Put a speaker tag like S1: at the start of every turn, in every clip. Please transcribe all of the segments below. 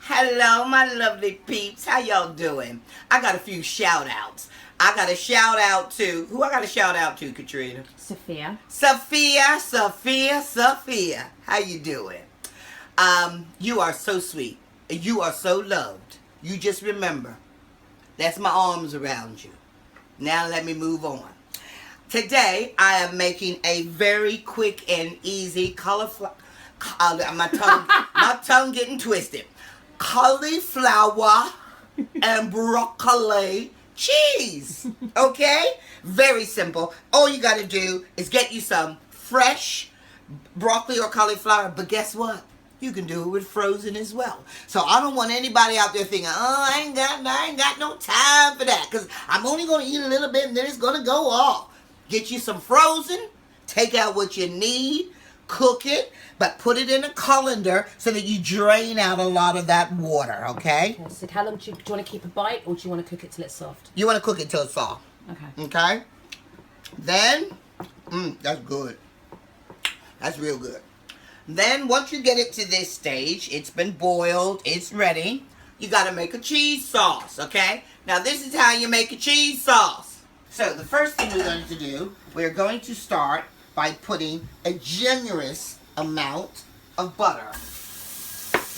S1: Hello, my lovely peeps. How y'all doing? I got a few shout outs. I got a shout out to, who I got a shout out to, Katrina?
S2: Sophia.
S1: Sophia. How you doing? You are so sweet. You are so loved. You just remember, that's my arms around you. Now let me move on. Today, I am making a very quick and easy cauliflower. My tongue getting twisted. Cauliflower and broccoli cheese. Okay? Very simple. All you got to do is get you some fresh broccoli or cauliflower. But guess what? You can do it with frozen as well. So I don't want anybody out there thinking, oh, I ain't got no time for that, because I'm only going to eat a little bit and then it's going to go off. Get you some frozen. Take out what you need. Cook it, but put it in a colander so that you drain out a lot of that water, okay?
S2: Okay, so how long do you want to keep a bite, or do you want to cook it till it's soft?
S1: You want to cook it till it's soft.
S2: Okay.
S1: Okay? Then, that's good. That's real good. Then, once you get it to this stage, it's been boiled, it's ready, you got to make a cheese sauce, okay? Now, this is how you make a cheese sauce. So, the first thing we're going to do, we're going to start by putting a generous amount of butter.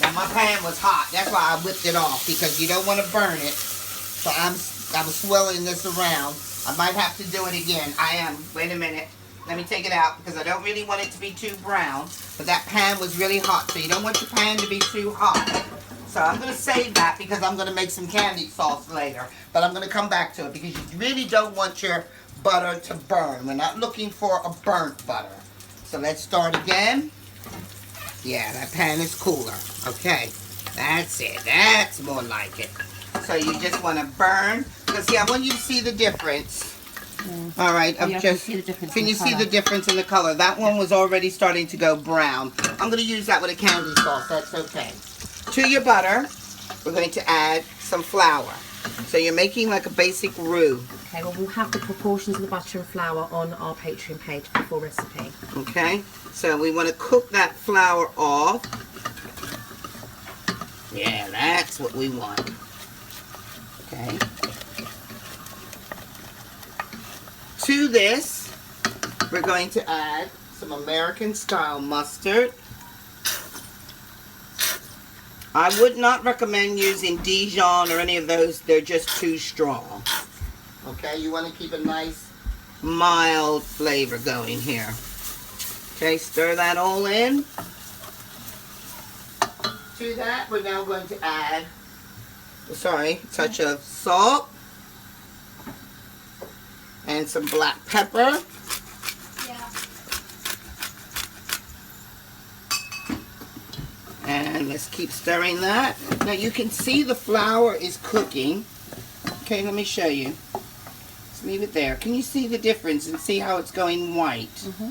S1: Now my pan was hot, that's why I whipped it off, because you don't want to burn it. So I was swirling this around. I might have to do it again. Wait a minute. Let me take it out, because I don't really want it to be too brown. But that pan was really hot, so you don't want your pan to be too hot. So I'm going to save that, because I'm going to make some candy sauce later. But I'm going to come back to it, because you really don't want your butter to burn. We're not looking for a burnt butter. So let's start again. Yeah, that pan is cooler. Okay, that's it. That's more like it. So you just want to burn, because see, I want you to see the difference. Yeah. All right, can you see the difference in the color? That one was already starting to go brown. I'm going to use that with a candy sauce. That's okay. To your butter, we're going to add some flour. So you're making like a basic roux.
S2: Okay, well, we'll have the proportions of the butter and flour on our Patreon page for the full recipe.
S1: Okay, so we want to cook that flour off. Yeah, that's what we want. Okay. To this, we're going to add some American style mustard. I would not recommend using Dijon or any of those. They're just too strong. Okay, you want to keep a nice mild flavor going here. Okay, stir that all in. To that, we're now going to add, a touch of salt and some black pepper.
S3: Yeah.
S1: And let's keep stirring that. Now you can see the flour is cooking. Okay, let me show you. Let's leave it there. Can you see the difference and see how it's going white?
S2: Mm-hmm.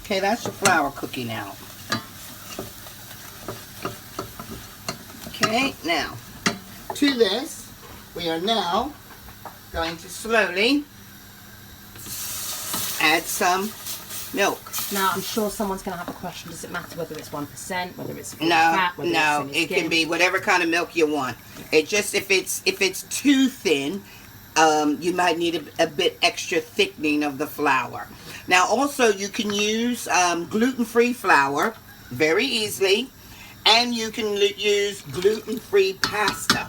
S1: Okay, that's your flour cooking out. Okay, now, to this, we are now going to slowly add some milk.
S2: Now, I'm sure someone's going to have a question. Does it matter whether it's 1%, whether it's full
S1: No,
S2: fat, whether
S1: no,
S2: it's
S1: it can be whatever kind of milk you want. It just, if it's too thin, you might need a bit extra thickening of the flour. Now, also, you can use gluten-free flour very easily, and you can use gluten-free pasta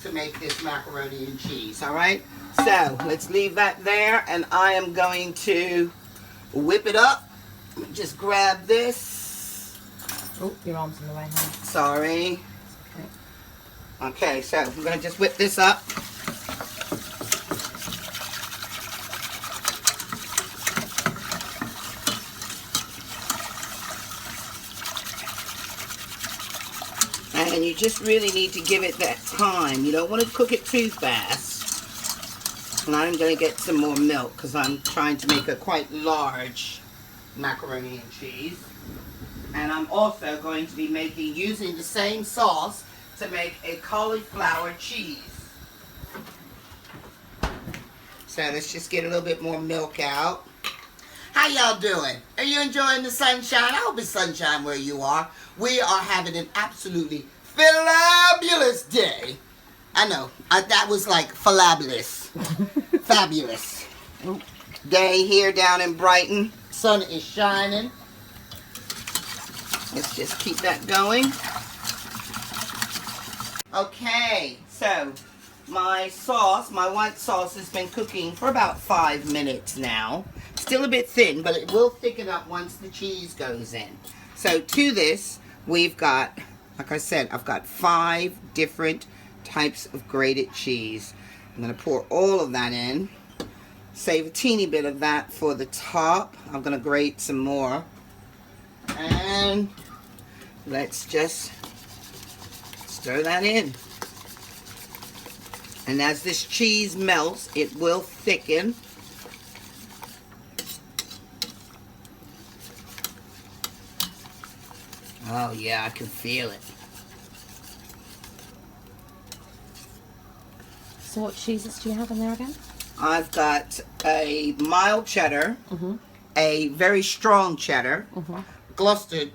S1: to make this macaroni and cheese, all right? So, let's leave that there, and I am going to whip it up. Just grab this.
S2: Oh, your arm's in the way, honey.
S1: Sorry.
S2: Okay.
S1: Okay, so I'm going to just whip this up. And you just really need to give it that time. You don't want to cook it too fast. And I'm going to get some more milk, because I'm trying to make a quite large macaroni and cheese. And I'm also going to be using the same sauce to make a cauliflower cheese. So let's just get a little bit more milk out. How y'all doing? Are you enjoying the sunshine? I hope it's sunshine where you are. We are having an absolutely fabulous day. I know. That was like fabulous. Fabulous. Day here down in Brighton. Sun is shining. Let's just keep that going. Okay, so my sauce, my white sauce has been cooking for about 5 minutes now. Still a bit thin, but it will thicken up once the cheese goes in. So to this, we've got, like I said, I've got 5 different types of grated cheese. I'm going to pour all of that in. Save a teeny bit of that for the top. I'm going to grate some more. And let's just stir that in. And as this cheese melts, it will thicken. Oh yeah, I can feel it.
S2: So what cheeses do you have in there again?
S1: I've got a mild cheddar, a very strong cheddar, Gloucester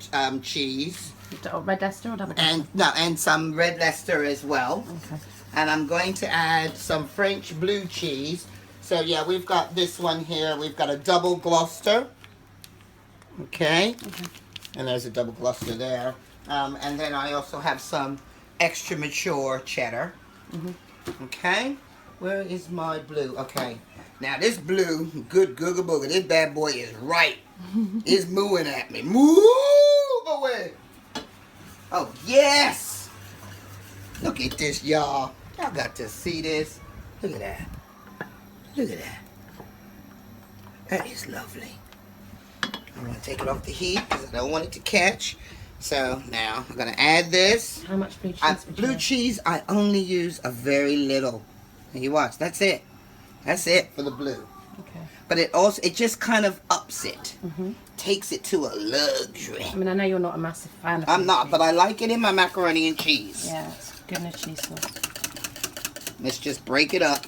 S1: cheese,
S2: Red Leicester or double Leicester?
S1: and some red Leicester as well.
S2: Okay.
S1: And I'm going to add some French blue cheese. So yeah, we've got this one here. We've got a double Gloucester. Okay. And there's a double Gloucester there. And then I also have some extra mature cheddar. Okay. Where is my blue? Okay. Now this blue, good googa booga. This bad boy is right. It's mooing at me. Move away. Oh, yes. Look at this, y'all. Y'all got to see this. Look at that. Look at that. That is lovely. I'm going to take it off the heat because I don't want it to catch. So now I'm going to add this.
S2: How much blue cheese?
S1: Blue cheese, I only use a very little. And you watch. That's it. That's it for the blue.
S2: Okay.
S1: But it just kind of ups it. Takes it to a luxury.
S2: I mean, I know you're not a massive fan of
S1: I'm not,
S2: cheese.
S1: but I like it in my macaroni and cheese.
S2: Yeah, it's good in a cheese sauce.
S1: Let's just break it up.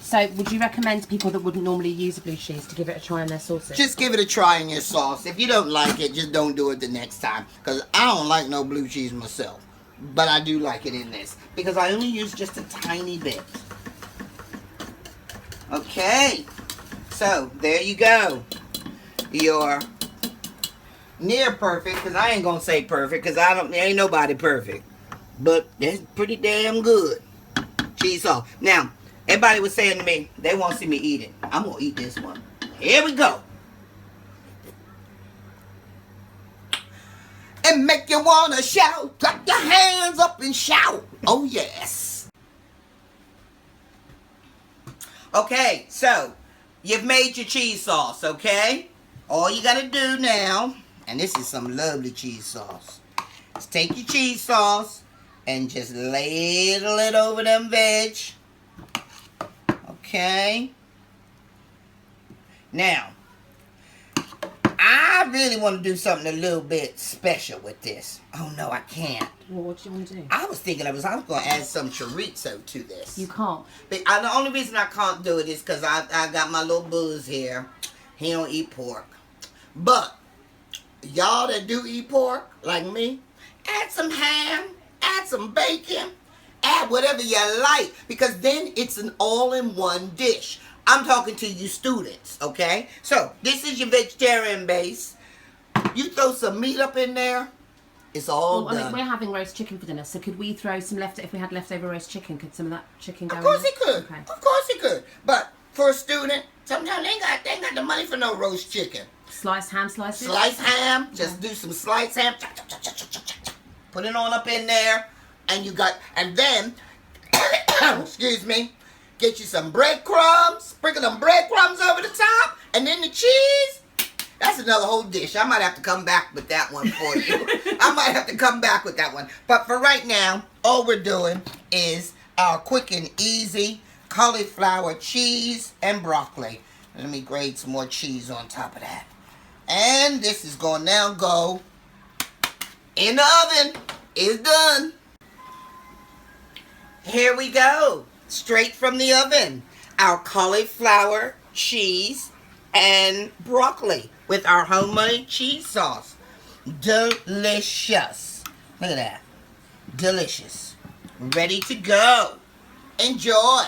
S2: So, would you recommend people that wouldn't normally use a blue cheese to give it a try in their sauces?
S1: Just give it a try in your sauce. If you don't like it, just don't do it the next time. Because I don't like no blue cheese myself. But I do like it in this. Because I only use just a tiny bit. Okay. So, there you go. You're near perfect. Because I ain't going to say perfect. Because there ain't nobody perfect. But it's pretty damn good. Cheese sauce. Now, everybody was saying to me, they want to see me eat it. I'm going to eat this one. Here we go. And make you want to shout. Clap your hands up and shout. Oh, yes. Okay, so you've made your cheese sauce, okay? All you got to do now, and this is some lovely cheese sauce, is take your cheese sauce and just ladle it over them veg. Okay. Now, I really want to do something a little bit special with this. Oh, no, I can't.
S2: Well, what do you want to do?
S1: I was thinking I was going to add some chorizo to this.
S2: You can't.
S1: But the only reason I can't do it is because I got my little buzz here. He don't eat pork. But y'all that do eat pork, like me, add some ham, add some bacon, add whatever you like, because then it's an all-in-one dish. I'm talking to you students, okay? So, this is your vegetarian base. You throw some meat up in there, it's all done.
S2: I mean, we're having roast chicken for dinner, so could we throw some if we had leftover roast chicken, could some of that chicken go in?
S1: Of course it could.
S2: Okay.
S1: Of course it could. But for a student, sometimes they ain't got the money for no roast chicken.
S2: Sliced ham slices?
S1: Sliced ham, just do some sliced ham. Put it on up in there, and then, excuse me, get you some breadcrumbs, sprinkle them breadcrumbs over the top, and then the cheese. That's another whole dish. I might have to come back with that one for you. I might have to come back with that one. But for right now, all we're doing is our quick and easy cauliflower cheese and broccoli. Let me grate some more cheese on top of that. And this is going to now go in the oven. It's done. Here we go. Straight from the oven. Our cauliflower cheese and broccoli with our homemade cheese sauce. Delicious. Look at that. Delicious. Ready to go. Enjoy.